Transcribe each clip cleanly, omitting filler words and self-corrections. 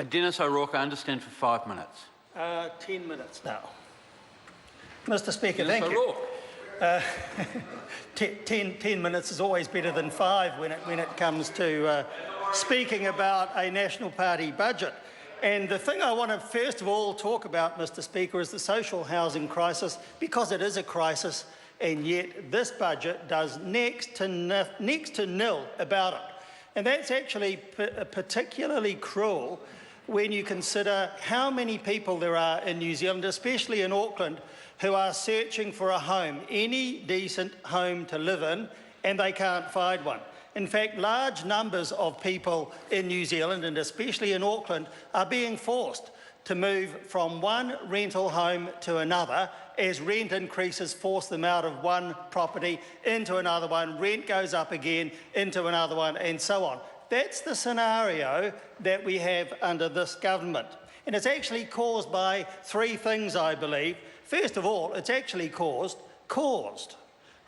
Dennis O'Rourke, I understand for 5 minutes. 10 minutes now. Mr. Speaker, Dennis thank O'Rourke. you. 10 minutes is always better than 5 when it comes to speaking about a National Party budget. And the thing I want to first of all talk about, Mr. Speaker, is the social housing crisis, because it is a crisis, and yet this budget does next to nil about it. And that's actually particularly cruel when you consider how many people there are in New Zealand, especially in Auckland, who are searching for a home, any decent home to live in, and they can't find one. In fact, large numbers of people in New Zealand, and especially in Auckland, are being forced to move from one rental home to another as rent increases force them out of one property into another one, rent goes up again into another one, and so on. That's the scenario that we have under this government. And it's actually caused by 3 things, I believe. First of all, it's actually caused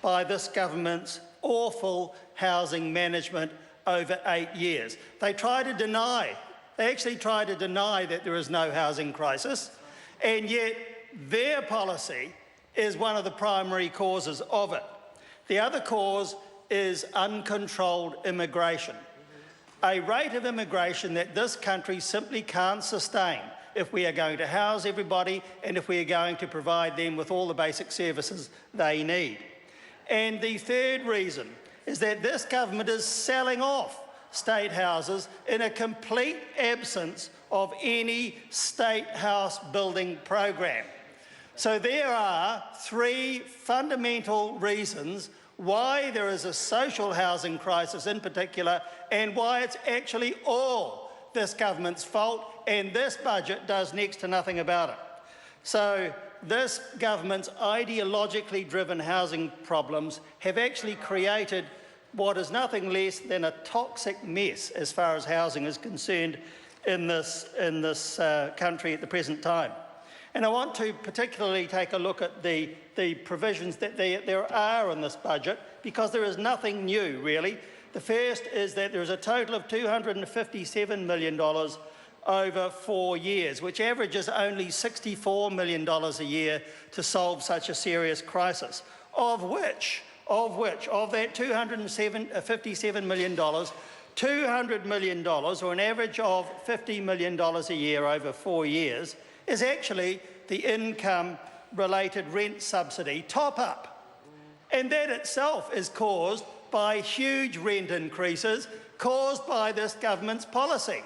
by this government's awful housing management over 8 years. They actually try to deny that there is no housing crisis, and yet their policy is one of the primary causes of it. The other cause is uncontrolled immigration, a rate of immigration that this country simply can't sustain if we are going to house everybody and if we are going to provide them with all the basic services they need. And the third reason is that this government is selling off state houses in a complete absence of any state house building program. So there are 3 fundamental reasons why there is a social housing crisis in particular, and why it's actually all this government's fault, and this budget does next to nothing about it. So this government's ideologically driven housing problems have actually created what is nothing less than a toxic mess as far as housing is concerned in this country at the present time. And I want to particularly take a look at the provisions that there are in this budget, because there is nothing new, really. The first is that there is a total of $257 million over 4 years, which averages only $64 million a year to solve such a serious crisis, of that $257 million, $200 million, or an average of $50 million a year over 4 years, is actually the income-related rent subsidy top-up. And that itself is caused by huge rent increases caused by this government's policy.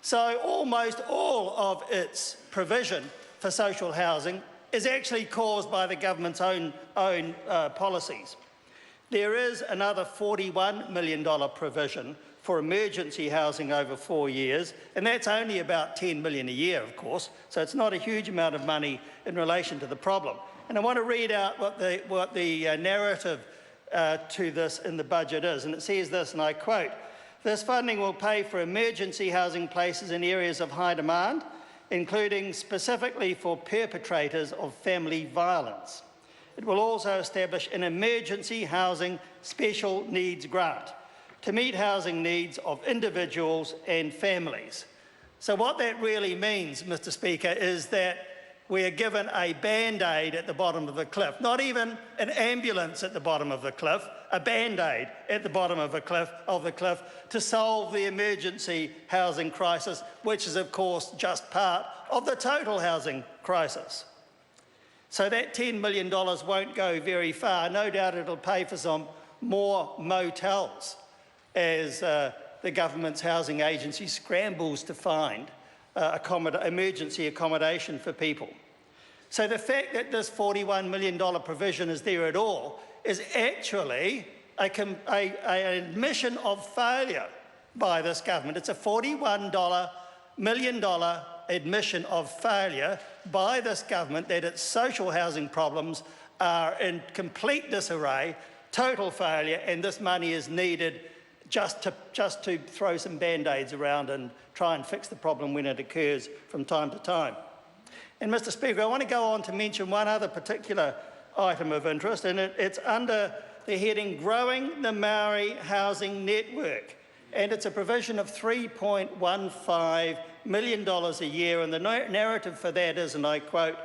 So almost all of its provision for social housing is actually caused by the government's own policies. There is another $41 million provision for emergency housing over 4 years, and that's only about $10 million a year, of course, so it's not a huge amount of money in relation to the problem. And I want to read out what the narrative to this in the budget is, and it says this, and I quote, "This funding will pay for emergency housing places in areas of high demand, including specifically for perpetrators of family violence. It will also establish an emergency housing special needs grant to meet housing needs of individuals and families." So what that really means, Mr. Speaker, is that we are given a band-aid at the bottom of the cliff, not even an ambulance at the bottom of the cliff, a band-aid at the bottom of the cliff to solve the emergency housing crisis, which is of course just part of the total housing crisis. So that $10 million won't go very far. No doubt it'll pay for some more motels as the government's housing agency scrambles to find emergency accommodation for people. So the fact that this $41 million provision is there at all is actually an admission of failure by this government. It's a $41 million admission of failure by this government that its social housing problems are in complete disarray, total failure, and this money is needed just to throw some band-aids around and try and fix the problem when it occurs from time to time. And Mr. Speaker, I want to go on to mention one other particular item of interest, and it's under the heading Growing the Maori Housing Network, and it's a provision of $3.15 million a year, and the narrative for that is, and I quote,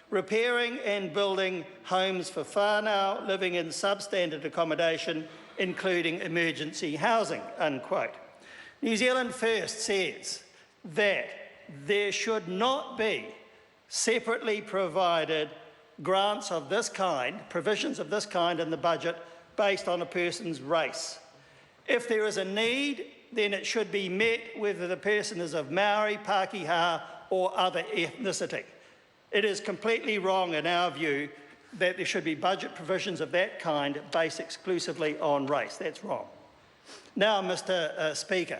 repairing and building homes for whānau living in substandard accommodation, including emergency housing, unquote. New Zealand First says that there should not be separately provided grants of this kind, provisions of this kind in the budget based on a person's race. If there is a need, then it should be met whether the person is of Maori, Pākehā or other ethnicity. It is completely wrong in our view that there should be budget provisions of that kind based exclusively on race. That's wrong. Now, Mr. Speaker,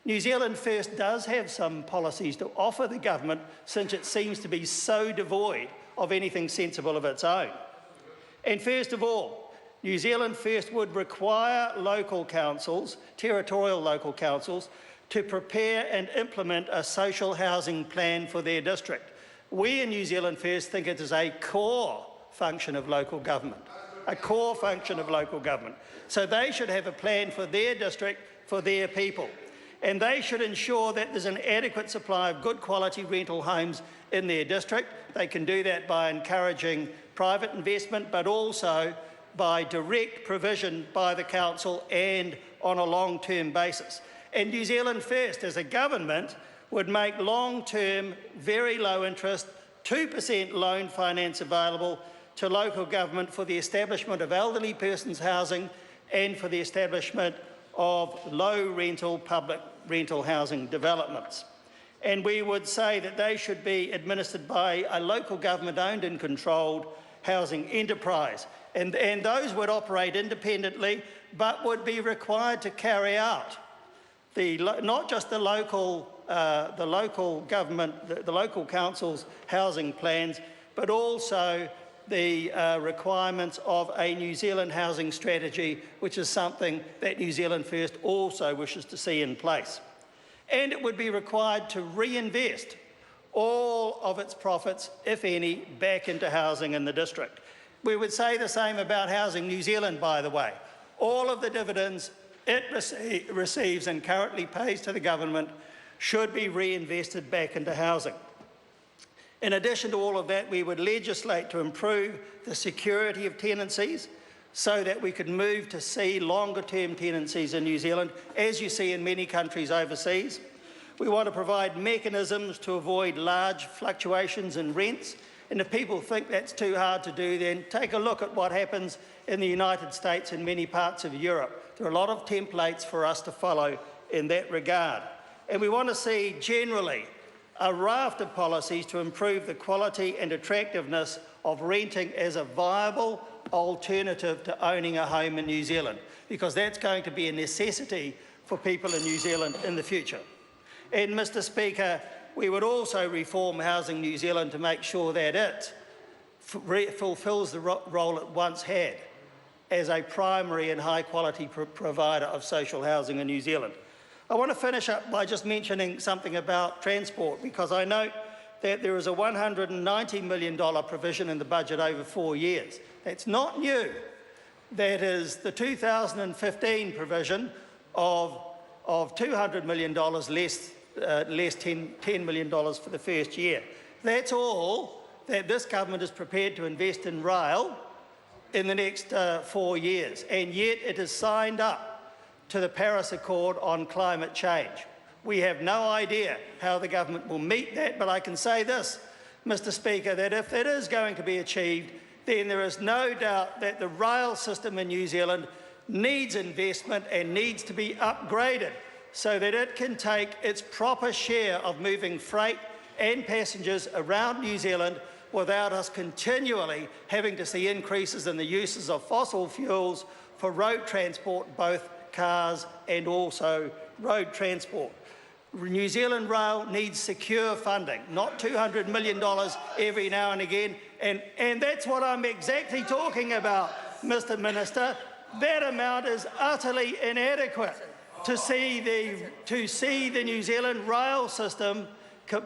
New Zealand First does have some policies to offer the government since it seems to be so devoid of anything sensible of its own. And first of all, New Zealand First would require local councils, territorial local councils, to prepare and implement a social housing plan for their district. We in New Zealand First think it is a core function of local government, a core function of local government. So they should have a plan for their district, for their people. And they should ensure that there's an adequate supply of good quality rental homes in their district. They can do that by encouraging private investment, but also by direct provision by the council and on a long-term basis. And New Zealand First, as a government, would make long-term, very low-interest, 2% loan finance available to local government for the establishment of elderly persons housing and for the establishment of low-rental public rental housing developments. And we would say that they should be administered by a local government-owned and controlled housing enterprise. And those would operate independently, but would be required to carry out not just the local government, the local council's housing plans, but also the requirements of a New Zealand housing strategy, which is something that New Zealand First also wishes to see in place. And it would be required to reinvest all of its profits, if any, back into housing in the district. We would say the same about Housing New Zealand, by the way. All of the dividends it receives and currently pays to the government should be reinvested back into housing. In addition to all of that, we would legislate to improve the security of tenancies so that we could move to see longer-term tenancies in New Zealand, as you see in many countries overseas. We want to provide mechanisms to avoid large fluctuations in rents. And if people think that's too hard to do, then take a look at what happens in the United States and many parts of Europe. There are a lot of templates for us to follow in that regard. And we want to see generally a raft of policies to improve the quality and attractiveness of renting as a viable alternative to owning a home in New Zealand, because that's going to be a necessity for people in New Zealand in the future. And Mr. Speaker, we would also reform Housing New Zealand to make sure that it fulfils the role it once had as a primary and high-quality provider of social housing in New Zealand. I want to finish up by just mentioning something about transport, because I note that there is a $190 million provision in the budget over 4 years. That's not new. That is the 2015 provision of $200 million less $10 million for the first year. That's all that this government is prepared to invest in rail in the next 4 years, and yet it has signed up to the Paris Accord on climate change. We have no idea how the government will meet that, but I can say this, Mr. Speaker, that if it is going to be achieved, then there is no doubt that the rail system in New Zealand needs investment and needs to be upgraded so that it can take its proper share of moving freight and passengers around New Zealand without us continually having to see increases in the uses of fossil fuels for road transport, both cars and also road transport. New Zealand Rail needs secure funding, not $200 million every now and again, and that's what I'm exactly talking about, Mr. Minister. That amount is utterly inadequate to see the New Zealand rail system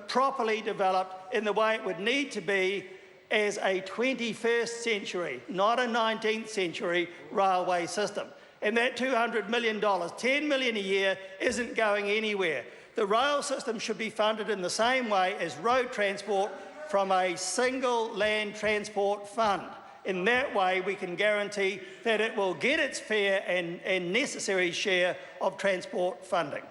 properly developed in the way it would need to be as a 21st century, not a 19th century railway system. And that $200 million, $10 million a year, isn't going anywhere. The rail system should be funded in the same way as road transport from a single land transport fund. In that way, we can guarantee that it will get its fair and necessary share of transport funding.